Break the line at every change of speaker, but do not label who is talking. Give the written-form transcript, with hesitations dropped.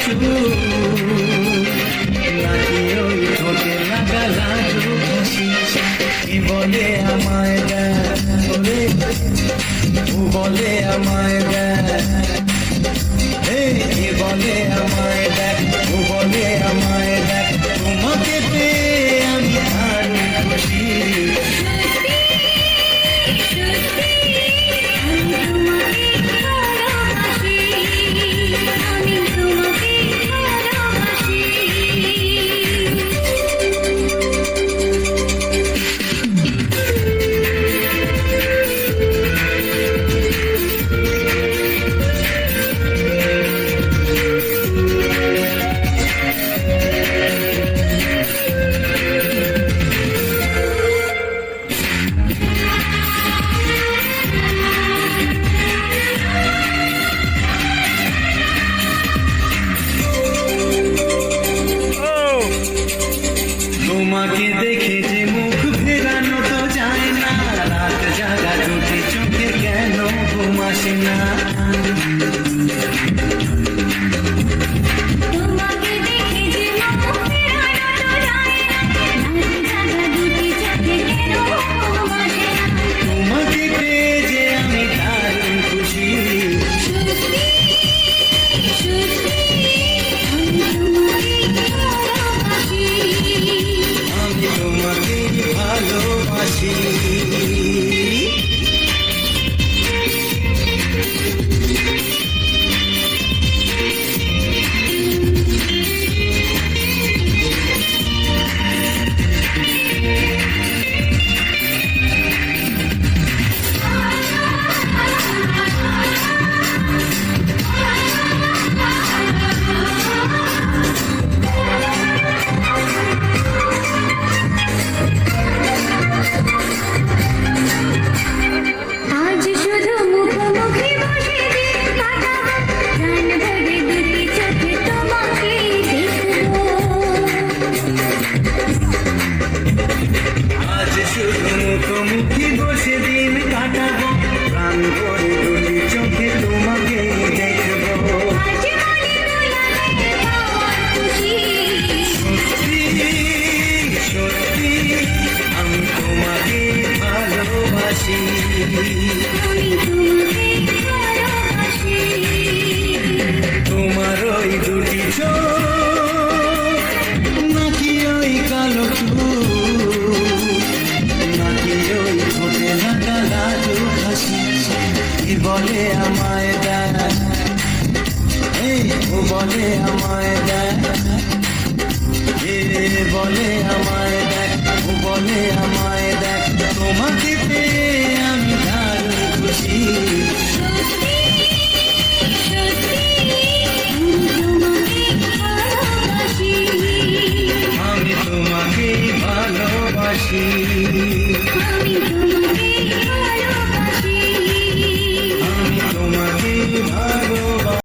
চুল নাকি ওই ঠোঁটে লাগা লাজু হাসি। কি বলে আমায় দেখ ওরে, ও বলে আমায় দেখ, কে বলে আমায় দেখ, ও বলে আমায় দেখ, তোমাকে পেয়ে আমি আরো খুশি। তোমাকে দেখে যে মুখ ফেরানো তো যায় না, রাত জাগা দুটি চোখে কেন ঘুম আসে না।
তোমাকে দেখে যে মুখ ফেরানো তো যায় না, রাত জাগা দুটি চোখে কেন ঘুম আসে না।
তোমাকে পেয়ে যে আমি দারুণ খুশি।
সত্যি সত্যি আমি তোমাকে ভালোবাসি।
আমি তোমাকে ভালোবাসি।
আজ শুধু মুখোমুখি বসে দিন কাটাবো, প্রাণ ভরে দুটি চোখে তোমাকে দেখবো।
আজ শুধু মুখোমুখি বসে দিন কাটাবো, প্রাণ ভরে দুটি চোখে তোমাকে দেখবো।
আজ মনে দোলালে আমার খুশি।
সত্যি সত্যি আমি তোমাকে ভালোবাসি।
আমি তোমাকে ভালোবাসি।
তোমার ওই দুটি চোখ নাকি ওই কালো চুল নাকি ওই ঠোঁটে লাগা লাজু হাসি। কি বলে আমায় দেখ, ও বলে আমায় দেখ, বলে আমায় দেখ।